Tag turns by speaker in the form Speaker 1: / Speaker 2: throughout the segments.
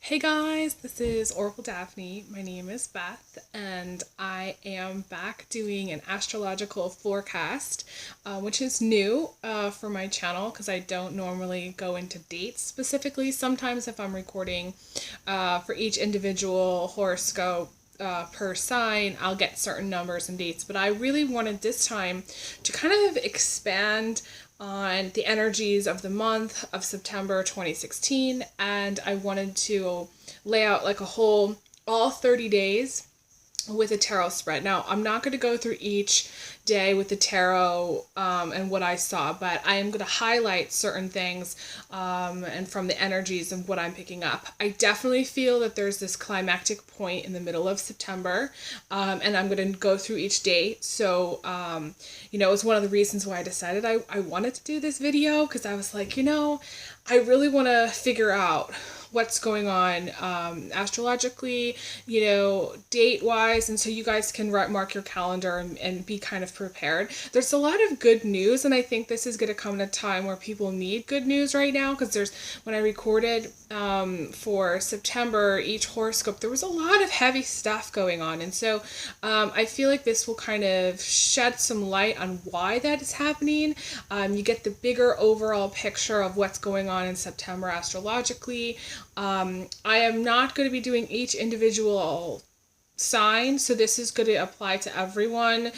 Speaker 1: Hey guys, this is Oracle Daphne. My name is Beth, and I am back doing an astrological forecast, which is new for my channel because I don't normally go into dates specifically. Sometimes, if I'm recording for each individual horoscope, per sign, I'll get certain numbers and dates, but I really wanted this time to kind of expand on the energies of the month of September 2016, and I wanted to lay out like a whole all 30 days with a tarot spread. Now, I'm not going to go through each day with the tarot and what I saw, but I am going to highlight certain things and from the energies of what I'm picking up. I definitely feel that there's this climactic point in the middle of September, and I'm going to go through each day. So, it's one of the reasons why I decided I wanted to do this video, because I was like, I really want to figure out what's going on astrologically, date wise, and so you guys can mark your calendar and be kind of prepared. There's a lot of good news, and I think this is going to come at a time where people need good news right now, because when I recorded for September, each horoscope, there was a lot of heavy stuff going on, and so I feel like this will kind of shed some light on why that is happening. You get the bigger overall picture of what's going on in September astrologically. I am not going to be doing each individual sign, so this is going to apply to everyone.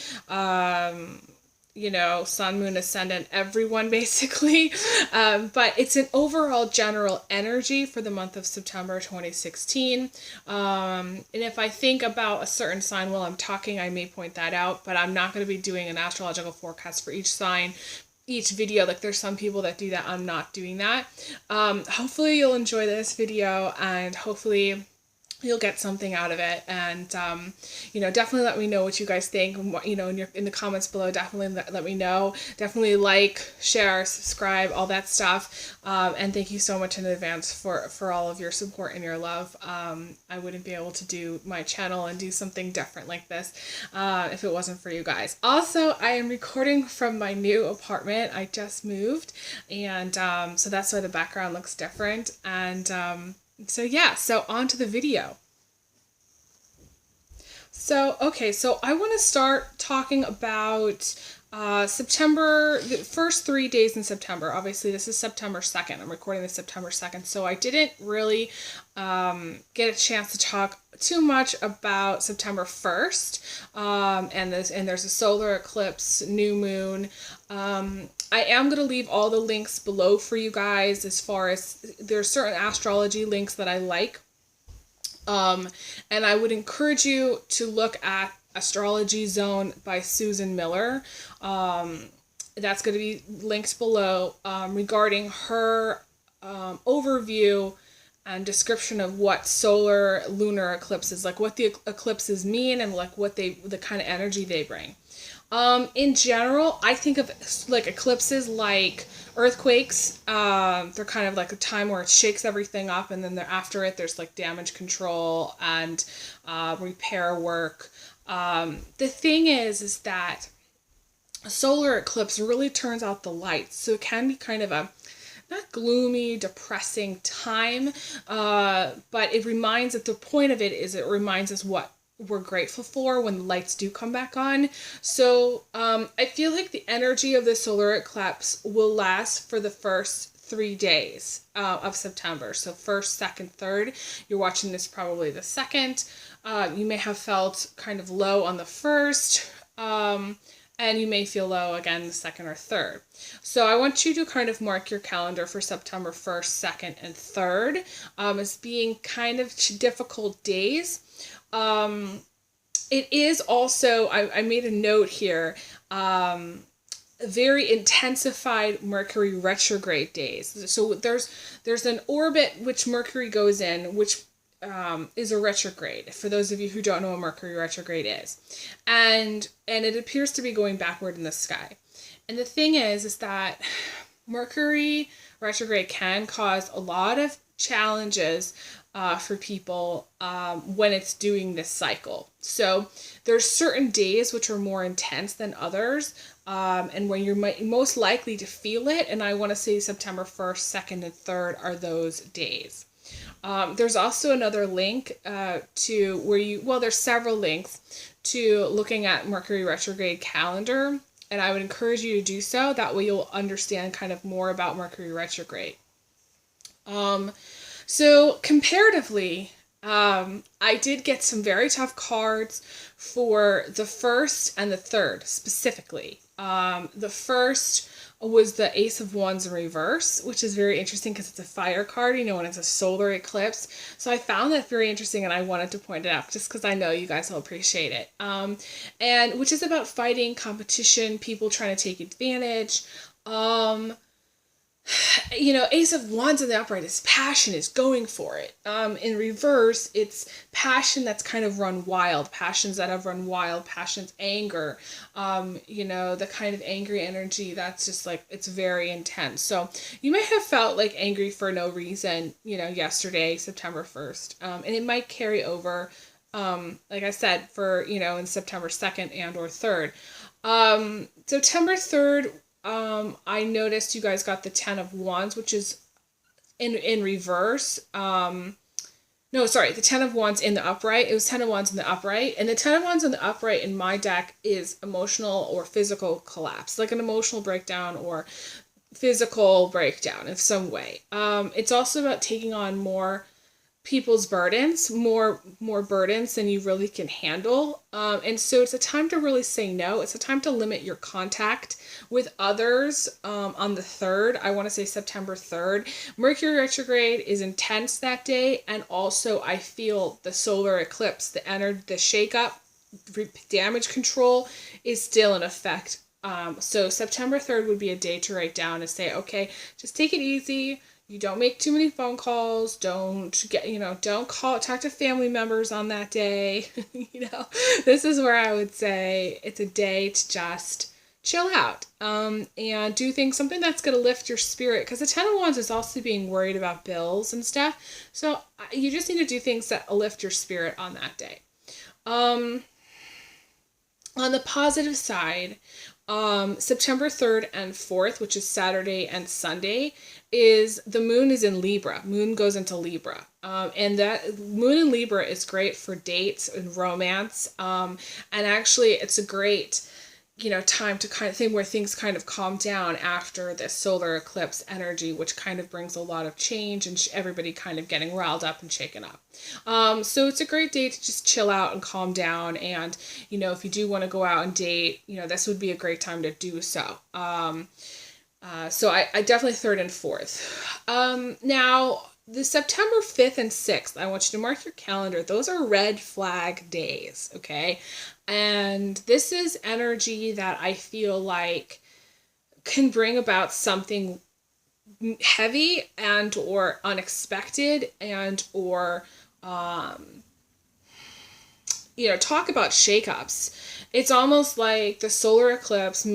Speaker 1: Sun, moon, ascendant, everyone basically. But it's an overall general energy for the month of September 2016. And if I think about a certain sign while I'm talking, I may point that out, but I'm not going to be doing an astrological forecast for each sign, each video. Like, there's some people that do that. I'm not doing that. Hopefully you'll enjoy this video, and hopefully you'll get something out of it, and definitely let me know what you guys think. In the comments below, definitely let me know. Definitely like, share, subscribe, all that stuff, and thank you so much in advance for all of your support and your love. I wouldn't be able to do my channel and do something different like this if it wasn't for you guys. Also, I am recording from my new apartment. I just moved, and so that's why the background looks different, and so on to the video. So I want to start talking about September, the first 3 days in September. Obviously, this is September 2nd. I'm recording this September 2nd, so I didn't really get a chance to talk too much about September 1st, and there's a solar eclipse, new moon. I am going to leave all the links below for you guys, as far as there's certain astrology links that I like. And I would encourage you to look at Astrology Zone by Susan Miller. That's going to be linked below regarding her overview and description of what solar lunar eclipses, like what the eclipses mean, and like the kind of energy they bring. In general, I think of like eclipses like earthquakes. They're kind of like a time where it shakes everything up, and then after it, there's like damage control and repair work. The thing is that a solar eclipse really turns out the lights, so it can be kind of a not gloomy, depressing time, but it reminds us, the point of it is it reminds us what we're grateful for when the lights do come back on. So I feel like the energy of the solar eclipse will last for the first 3 days of September. So 1st, 2nd, 3rd. You're watching this probably the 2nd. You may have felt kind of low on the 1st. And you may feel low again the 2nd or 3rd. So I want you to kind of mark your calendar for September 1st, 2nd, and 3rd as being kind of difficult days. It is also, I made a note here, very intensified Mercury retrograde days. So there's an orbit which Mercury goes in, which is a retrograde, for those of you who don't know what Mercury retrograde is. And it appears to be going backward in the sky. And the thing is that Mercury retrograde can cause a lot of challenges for people when it's doing this cycle. So there's certain days which are more intense than others, and when you're most likely to feel it, and I want to say September 1st, 2nd, and 3rd are those days. There's also another link to where there's several links to looking at Mercury retrograde calendar, and I would encourage you to do so. That way you'll understand kind of more about Mercury retrograde. So comparatively, I did get some very tough cards for the first and the third specifically. The first was the Ace of Wands in reverse, which is very interesting because it's a fire card, when it's a solar eclipse. So I found that very interesting, and I wanted to point it out just because I know you guys will appreciate it. And which is about fighting, competition, people trying to take advantage. Ace of Wands in the upright is passion, is going for it. In reverse, it's passion that's kind of run wild, passions that have run wild, passions, anger, the kind of angry energy that's just like, it's very intense. So you may have felt like angry for no reason, yesterday, September 1st, and it might carry over, like I said, for, in September 2nd and or 3rd. September 3rd, I noticed you guys got the 10 of Wands, which is in reverse. The 10 of Wands in the upright. It was 10 of Wands in the upright. And the 10 of Wands in the upright in my deck is emotional or physical collapse, like an emotional breakdown or physical breakdown in some way. It's also about taking on more people's burdens, more burdens than you really can handle. And so it's a time to really say no. It's a time to limit your contact with others. On the 3rd, I want to say September 3rd, Mercury retrograde is intense that day. And also I feel the solar eclipse, the shakeup, damage control is still in effect. So September 3rd would be a day to write down and say, okay, just take it easy. You don't make too many phone calls. Don't talk to family members on that day. This is where I would say it's a day to just chill out, and do something that's going to lift your spirit. Because the 10 of Wands is also being worried about bills and stuff. So you just need to do things that lift your spirit on that day. On the positive side, September 3rd and 4th, which is Saturday and Sunday, is the moon is in Libra. Moon goes into Libra. And that moon in Libra is great for dates and romance. And actually it's a great, time to kind of thing where things kind of calm down after this solar eclipse energy, which kind of brings a lot of change and everybody kind of getting riled up and shaken up. So it's a great day to just chill out and calm down. And, if you do want to go out and date, this would be a great time to do so. So I definitely 3rd and 4th. Now, the September 5th and 6th, I want you to mark your calendar. Those are red flag days, okay? And this is energy that I feel like can bring about something heavy and or unexpected and or, talk about shakeups. It's almost like the solar eclipse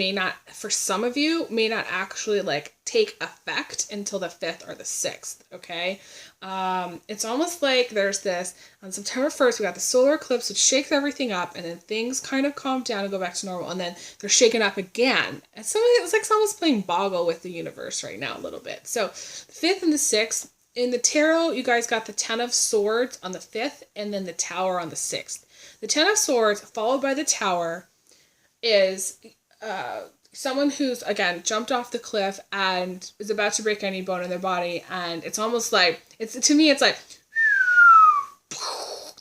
Speaker 1: for some of you, may not actually take effect until the 5th or the 6th, okay? It's almost like there's this, on September 1st, we got the solar eclipse, which shakes everything up, and then things kind of calm down and go back to normal, and then they're shaken up again. And so it's like someone's playing Boggle with the universe right now a little bit. So the 5th and the 6th, in the tarot, you guys got the 10 of Swords on the 5th, and then the Tower on the 6th. The 10 of Swords, followed by the Tower, is someone who's, again, jumped off the cliff and is about to break any bone in their body. And it's almost like, to me, it's like,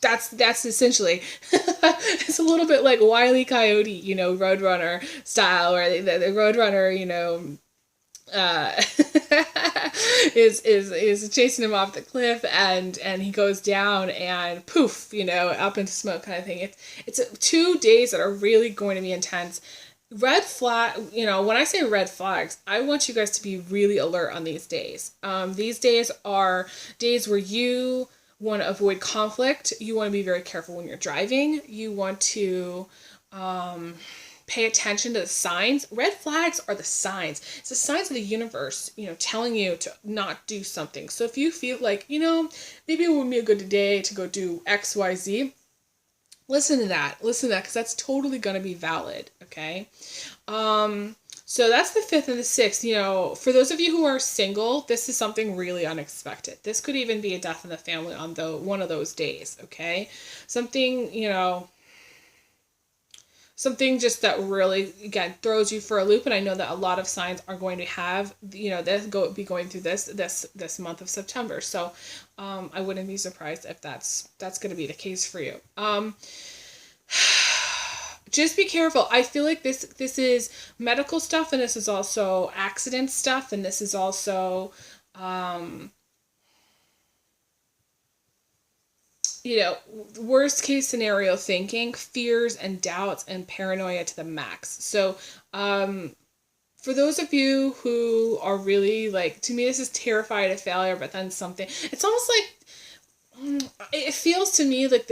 Speaker 1: that's essentially, it's a little bit like Wile E. Coyote, Roadrunner style, where the Roadrunner, is chasing him off the cliff, and he goes down and poof, up into smoke kind of thing. It's 2 days that are really going to be intense. Red flag, when I say red flags, I want you guys to be really alert on these days. These days are days where you want to avoid conflict. You want to be very careful when you're driving. You want to, pay attention to the signs. Red flags are the signs. It's the signs of the universe, telling you to not do something. So if you feel like, maybe it would be a good day to go do X, Y, Z, listen to that, because that's totally going to be valid, okay? So So that's the 5th and the 6th. You know, for those of you who are single, this is something really unexpected. This could even be a death in the family on one of those days, okay? Something, you know, something just that really, again, throws you for a loop. And I know that a lot of signs are going to have, you know, be going through this month of September. So I wouldn't be surprised if that's going to be the case for you. Just be careful. I feel like this is medical stuff, and this is also accident stuff, and this is also you know, worst case scenario thinking, fears and doubts and paranoia to the max. So, for those of you who are really like, to me, this is terrified of failure, but then something, it's almost like, it feels to me like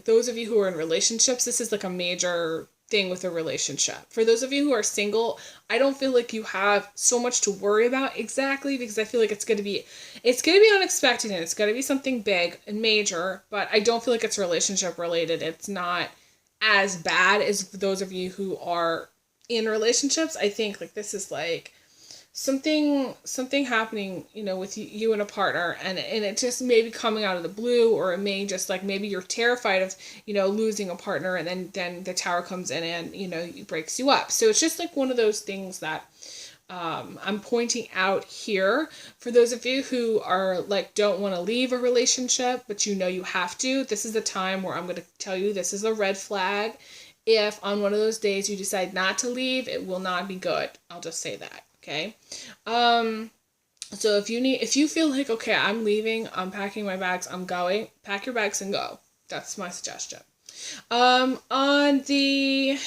Speaker 1: those of you who are in relationships, this is like a major thing with a relationship. For those of you who are single, I don't feel like you have so much to worry about exactly, because I feel like it's going to be unexpected, and it's going to be something big and major, but I don't feel like it's relationship related. It's not as bad as those of you who are in relationships. I think like this is like something happening, you know, with you and a partner, and it just may be coming out of the blue, or it may just like, maybe you're terrified of, you know, losing a partner, and then the tower comes in and, you know, it breaks you up. So it's just like one of those things that I'm pointing out here for those of you who are like, don't want to leave a relationship, but you know you have to. This is the time where I'm going to tell you this is a red flag. If on one of those days you decide not to leave, it will not be good. I'll just say that. Okay. So if you feel like, okay, I'm leaving, I'm packing my bags, I'm going, pack your bags and go. That's my suggestion. On the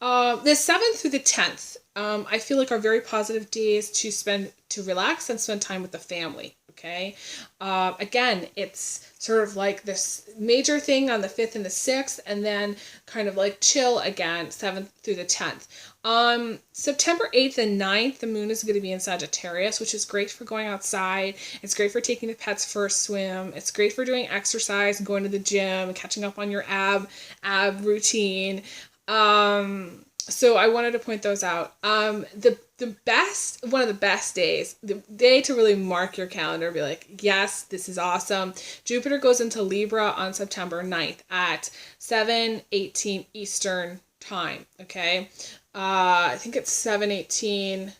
Speaker 1: 7th through the 10th, I feel like are very positive days to relax and spend time with the family. Okay. Again, it's sort of like this major thing on the 5th and the 6th, and then kind of like chill again, 7th through the 10th. September 8th and 9th, the moon is going to be in Sagittarius, which is great for going outside. It's great for taking the pets for a swim. It's great for doing exercise and going to the gym and catching up on your ab routine. So I wanted to point those out. One of the best days, the day to really mark your calendar, be like, yes, this is awesome. Jupiter goes into Libra on September 9th at 7:18 Eastern time. Okay. I think it's 7:18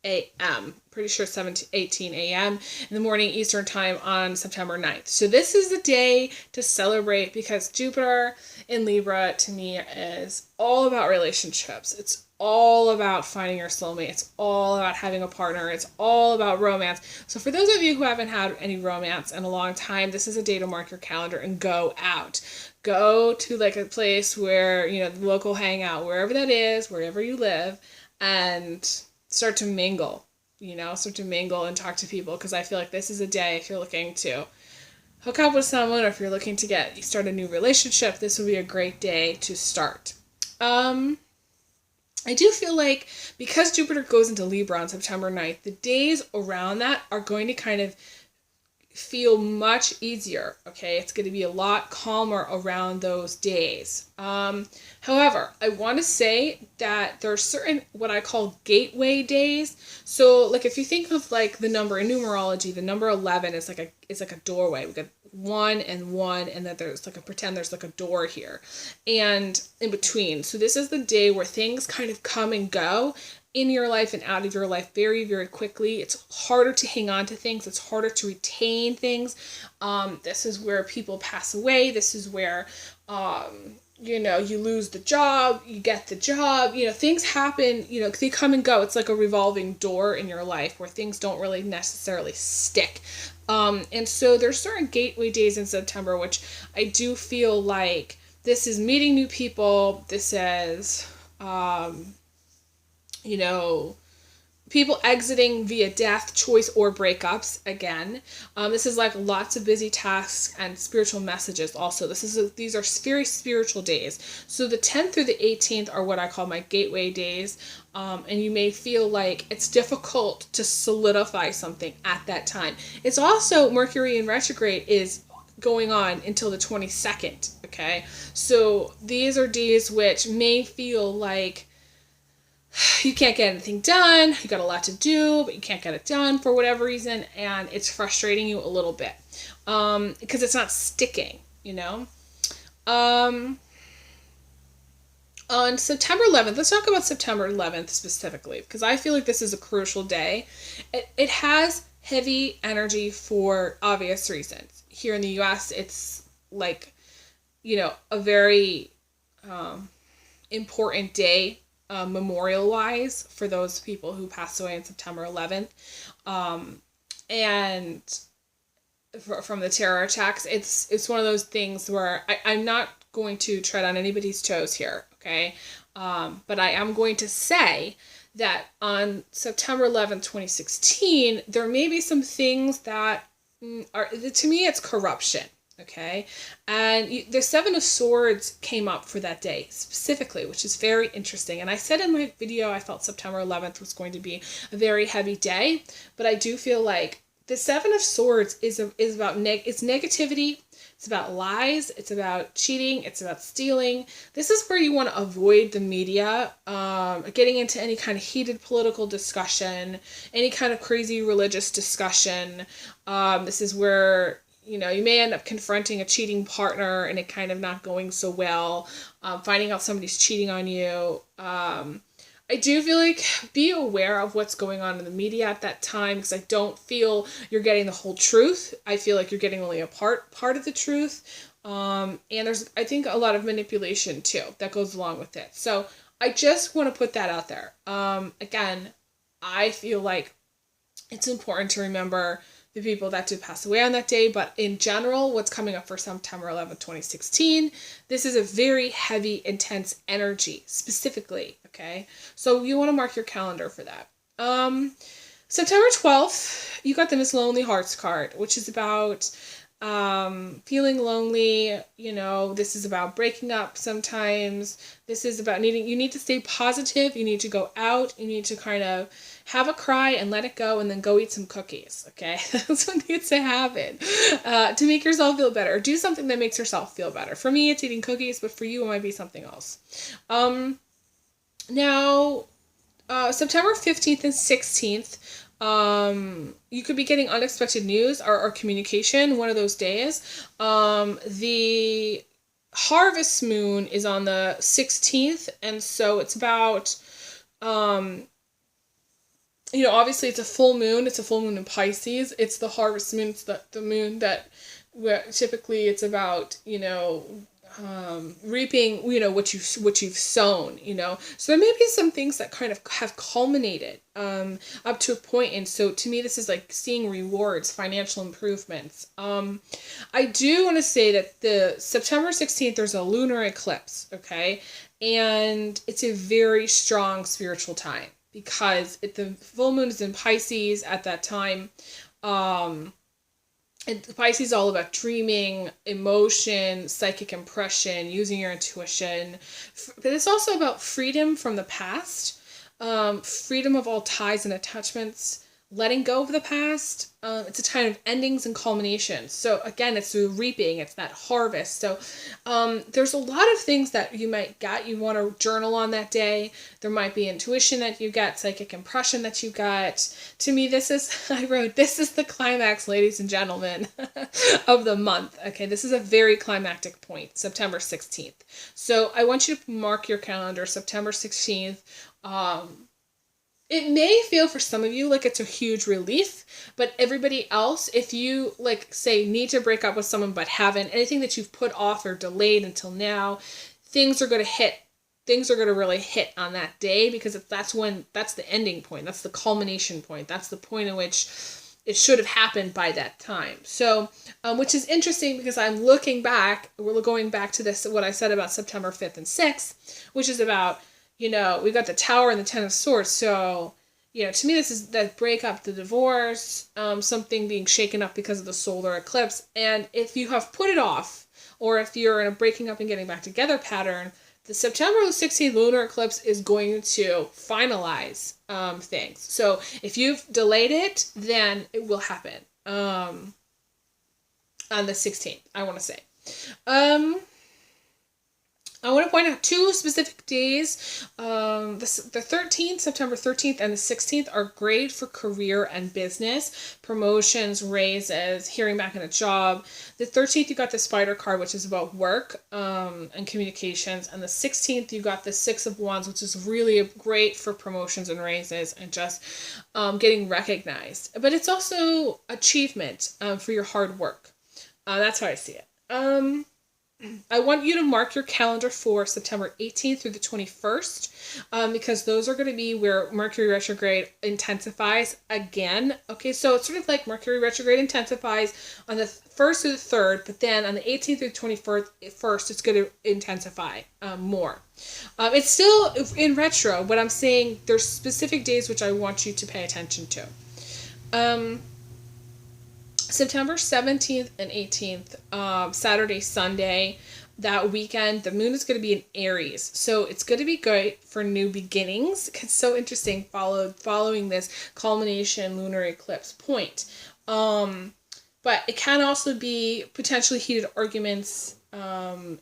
Speaker 1: a.m. Pretty sure 7:18 a.m. in the morning Eastern time on September 9th. So this is the day to celebrate, because Jupiter in Libra to me is all about relationships. It's all about finding your soulmate. It's all about having a partner. It's all about romance. So for those of you who haven't had any romance in a long time, this is a day to mark your calendar and go out. Go to like a place where, you know, the local hangout, wherever that is, wherever you live, and start to mingle, and talk to people, because I feel like this is a day, if you're looking to hook up with someone, or if you're looking to start a new relationship, this would be a great day to start. I do feel like because Jupiter goes into Libra on September 9th, the days around that are going to kind of feel much easier, okay? It's going to be a lot calmer around those days. However, I want to say that there are certain what I call gateway days. So, like if you think of like the number in numerology, the number 11 is like a doorway. We got 1 and 1, and then there's like pretend there's like a door here, and in between. So this is the day where things kind of come and go in your life and out of your life very, very quickly. It's harder to hang on to things. It's harder to retain things. This is where people pass away. This is where, you lose the job, you get the job, things happen, they come and go. It's like a revolving door in your life where things don't really necessarily stick. And so there's certain gateway days in September, which I do feel like this is meeting new people. This is, people exiting via death, choice, or breakups again. This is like lots of busy tasks and spiritual messages also. These are very spiritual days. So the 10th through the 18th are what I call my gateway days. And you may feel like it's difficult to solidify something at that time. It's also Mercury in retrograde is going on until the 22nd. Okay. So these are days which may feel like you can't get anything done. You got a lot to do, but you can't get it done for whatever reason, and it's frustrating you a little bit because it's not sticking, you know. On September 11th, let's talk about September 11th specifically, because I feel like this is a crucial day. It has heavy energy for obvious reasons. Here in the US, it's like, you know, a very important day memorial-wise for those people who passed away on September 11th. And from the terror attacks, it's one of those things where I'm not going to tread on anybody's toes here, okay? But I am going to say that on September 11th, 2016, there may be some things that are, to me, it's corruption, okay? And the Seven of Swords came up for that day specifically, which is very interesting. And I said in my video, I felt September 11th was going to be a very heavy day, but I do feel like the Seven of Swords is about it's negativity. It's about lies. It's about cheating. It's about stealing. This is where you want to avoid the media, getting into any kind of heated political discussion, any kind of crazy religious discussion. This is where, you know, you may end up confronting a cheating partner and it kind of not going so well, finding out somebody's cheating on you. I do feel like be aware of what's going on in the media at that time, because I don't feel you're getting the whole truth. I feel like you're getting only a part of the truth. And there's, I think, a lot of manipulation too that goes along with it. So I just want to put that out there. Again, I feel like it's important to remember the people that did pass away on that day, but in general, what's coming up for September 11th, 2016, this is a very heavy, intense energy, specifically, okay? So you want to mark your calendar for that. September 12th, you got the Miss Lonely Hearts card, which is about feeling lonely. You know, this is about breaking up sometimes. This is about you need to stay positive. You need to go out. You need to kind of have a cry and let it go, and then go eat some cookies, okay? That's what needs to happen to make yourself feel better. Do something that makes yourself feel better. For me, it's eating cookies, but for you, it might be something else. Now, September 15th and 16th, you could be getting unexpected news or communication one of those days. The harvest moon is on the 16th, and so it's about, you know, obviously it's a full moon. It's a full moon in Pisces. It's the harvest moon. It's the moon that where typically it's about, you know, reaping, you know, what you've sown, you know. So there may be some things that kind of have culminated up to a point, and so to me this is like seeing rewards, financial improvements. I do want to say that the September 16th there's a lunar eclipse, okay, and it's a very strong spiritual time because the full moon is in Pisces at that time. And Pisces is all about dreaming, emotion, psychic impression, using your intuition. But it's also about freedom from the past, freedom of all ties and attachments, letting go of the past. It's a time of endings and culminations. So again, it's the reaping, it's that harvest. So there's a lot of things that you might get. You want to journal on that day. There might be intuition that you get, psychic impression that you got. To me, I wrote, this is the climax, ladies and gentlemen, of the month. Okay, this is a very climactic point, September 16th. So I want you to mark your calendar, September 16th. It may feel for some of you like it's a huge relief, but everybody else, if you, like, say, need to break up with someone but haven't, anything that you've put off or delayed until now, things are going to really hit on that day, because that's the ending point. That's the culmination point. That's the point at which it should have happened by that time. So, which is interesting because we're going back to this, what I said about September 5th and 6th, which is about, you know, we got the Tower and the Ten of Swords. So, you know, to me, this is that breakup, the divorce, something being shaken up because of the solar eclipse. And if you have put it off, or if you're in a breaking up and getting back together pattern, the September 16th lunar eclipse is going to finalize things. So if you've delayed it, then it will happen on the 16th, I want to say. I want to point out two specific days. The 13th, September 13th and the 16th are great for career and business, promotions, raises, hearing back in a job. The 13th, you got the Spider card, which is about work and communications. And the 16th, you got the Six of Wands, which is really great for promotions and raises and just getting recognized. But it's also achievement for your hard work. That's how I see it. I want you to mark your calendar for September 18th through the 21st, because those are going to be where Mercury retrograde intensifies again. Okay, so it's sort of like Mercury retrograde intensifies on the 1st through the 3rd, but then on the 18th through the 21st, it's going to intensify more. It's still in retro, but I'm saying there's specific days which I want you to pay attention to. September 17th and 18th, Saturday, Sunday, that weekend, the moon is going to be in Aries. So it's going to be great for new beginnings. It's so interesting following this culmination lunar eclipse point. But it can also be potentially heated arguments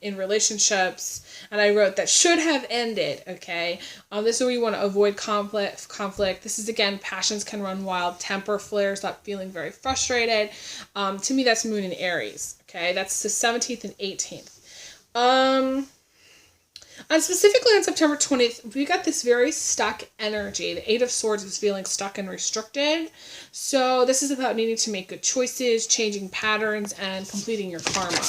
Speaker 1: in relationships, and I wrote that should have ended. Okay, this is where you want to avoid conflict. This is, again, passions can run wild, temper flares up, feeling very frustrated. To me, that's moon in Aries. Okay, that's the 17th and 18th. And specifically on September 20th, we got this very stuck energy. The Eight of Swords is feeling stuck and restricted. So this is about needing to make good choices, changing patterns, and completing your karma.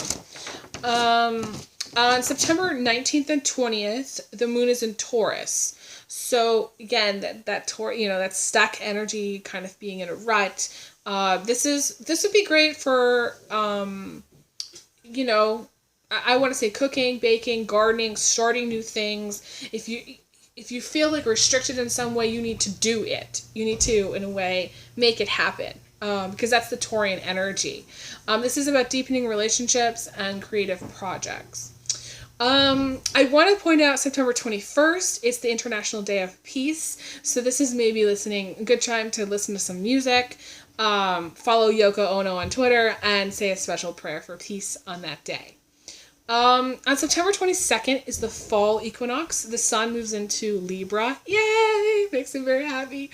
Speaker 1: On September 19th and 20th, the moon is in Taurus. So again, that stuck energy, kind of being in a rut. This would be great for I want to say cooking, baking, gardening, starting new things. If you feel like restricted in some way, you need to do it. You need to, in a way, make it happen. Because that's the Taurian energy. This is about deepening relationships and creative projects. I want to point out September 21st, it's the International Day of Peace. So this is maybe a good time to listen to some music, follow Yoko Ono on Twitter, and say a special prayer for peace on that day. On September 22nd is the fall equinox. The sun moves into Libra. Yay! Makes me very happy.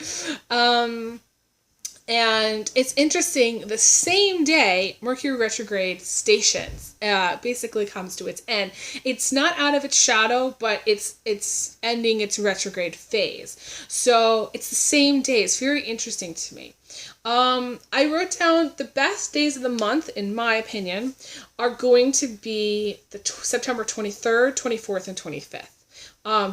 Speaker 1: And it's interesting, the same day Mercury retrograde stations basically comes to its end. It's not out of its shadow, but it's ending its retrograde phase. So it's the same day. It's very interesting to me. I wrote down the best days of the month, in my opinion, are going to be the September 23rd, 24th, and 25th.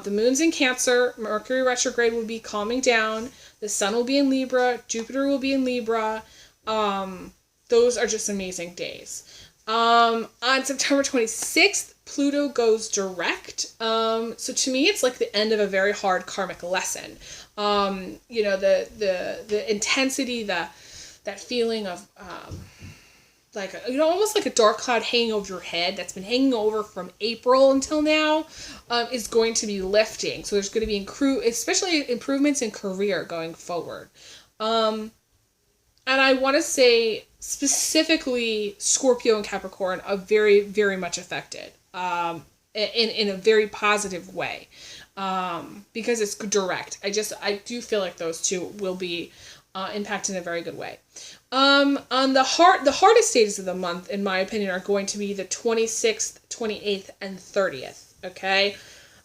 Speaker 1: The moon's in Cancer. Mercury retrograde will be calming down. The sun will be in Libra. Jupiter will be in Libra. Those are just amazing days. On September 26th, Pluto goes direct. So to me, it's like the end of a very hard karmic lesson. The intensity, that feeling of almost like a dark cloud hanging over your head that's been hanging over from April until now, is going to be lifting. So there's going to be especially improvements in career going forward. And I want to say specifically Scorpio and Capricorn are very, very much affected in a very positive way, because it's direct. I do feel like those two will be impacted in a very good way. On the hardest days of the month, in my opinion, are going to be the 26th, 28th, and 30th. Okay.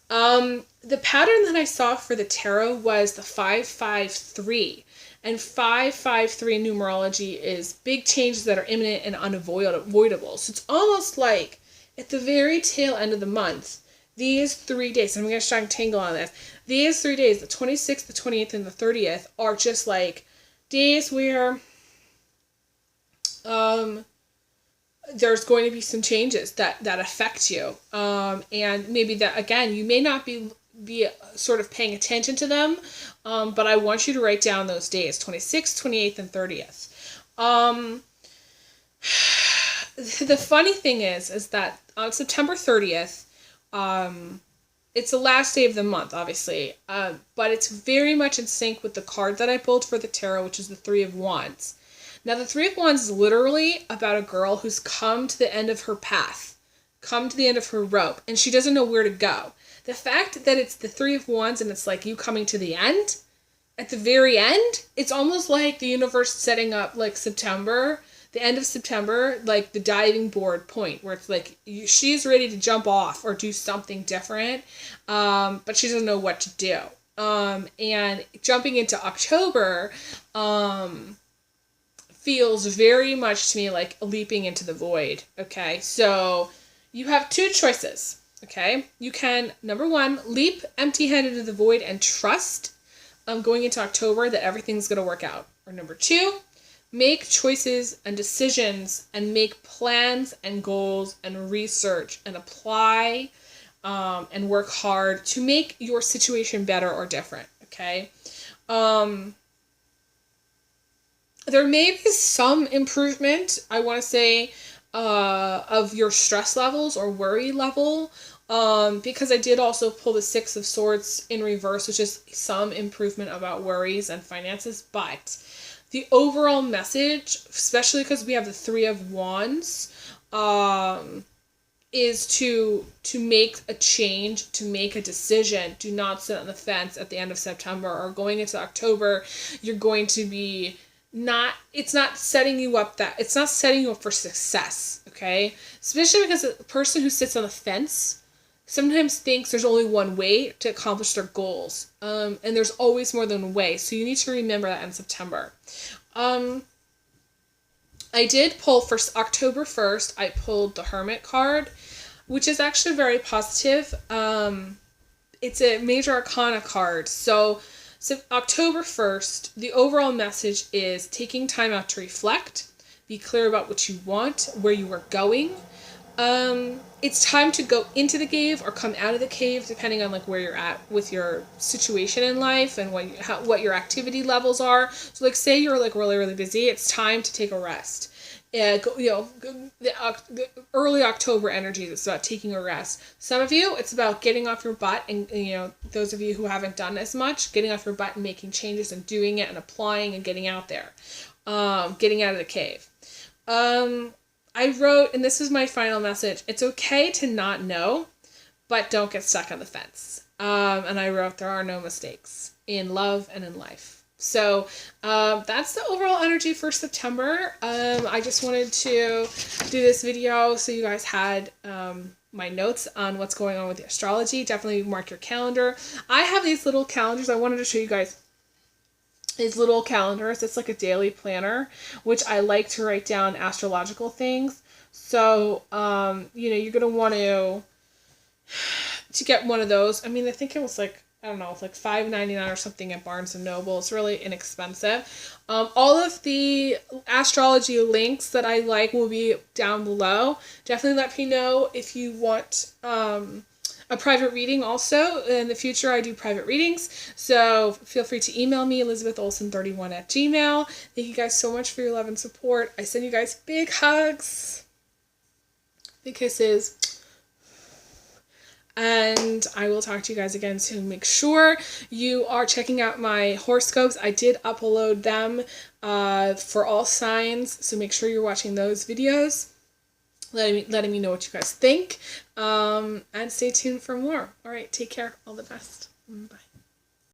Speaker 1: The pattern that I saw for the tarot was the 5-5-3. And 5-5-3 in numerology is big changes that are imminent and unavoidable. So it's almost like at the very tail end of the month, these 3 days, and I'm going to try and tangle on this, these 3 days, the 26th, the 28th, and the 30th, are just like days where there's going to be some changes that affect you. And maybe that, again, you may not be sort of paying attention to them, but I want you to write down those days, 26th, 28th, and 30th. The funny thing is that on September 30th, it's the last day of the month, obviously, but it's very much in sync with the card that I pulled for the tarot, which is the Three of Wands. Now, the Three of Wands is literally about a girl who's come to the end of her path. come to the end of her rope and she doesn't know where to go. The fact that it's the Three of Wands and it's like you coming to the end, at the very end, it's almost like the universe setting up like September, the end of September, like the diving board point where it's like she's ready to jump off or do something different, but she doesn't know what to do. And jumping into October feels very much to me like leaping into the void. Okay, so you have two choices. Okay, you can, number one, leap empty-handed into the void and trust going into October that everything's going to work out. Or number two, make choices and decisions and make plans and goals and research and apply and work hard to make your situation better or different. Okay, there may be some improvement, I want to say, of your stress levels or worry level. Because I did also pull the Six of Swords in reverse, which is some improvement about worries and finances. But the overall message, especially because we have the Three of Wands, is to make a change, to make a decision. Do not sit on the fence at the end of September or going into October. You're going to be it's not setting you up for success. Okay, especially because a person who sits on the fence sometimes thinks there's only one way to accomplish their goals. And there's always more than one way. So you need to remember that in September. I did pull for October 1st, I pulled the Hermit card, which is actually very positive. It's a major arcana card. So October 1st, the overall message is taking time out to reflect, be clear about what you want, where you are going. It's time to go into the cave or come out of the cave, depending on like where you're at with your situation in life and what your activity levels are. So like say you're like really, really busy, it's time to take a rest. The early October energy is about taking a rest. Some of you, it's about getting off your butt and, those of you who haven't done as much, getting off your butt and making changes and doing it and applying and getting out there, getting out of the cave. I wrote, and this is my final message, it's okay to not know, but don't get stuck on the fence. And I wrote, there are no mistakes in love and in life. So that's the overall energy for September. I just wanted to do this video so you guys had my notes on what's going on with the astrology. Definitely mark your calendar. I have these little calendars. I wanted to show you guys these little calendars. It's like a daily planner, which I like to write down astrological things. So, you're going to want to get one of those. I mean, I think it was like, I don't know, it's like $5.99 or something at Barnes & Noble. It's really inexpensive. All of the astrology links that I like will be down below. Definitely let me know if you want a private reading also. In the future, I do private readings. So feel free to email me, elizabetholson31@gmail.com. Thank you guys so much for your love and support. I send you guys big hugs, big kisses. And I will talk to you guys again soon. Make sure you are checking out my horoscopes. I did upload them for all signs. So make sure you're watching those videos. Letting me know what you guys think. And stay tuned for more. All right, take care. All the best. Bye.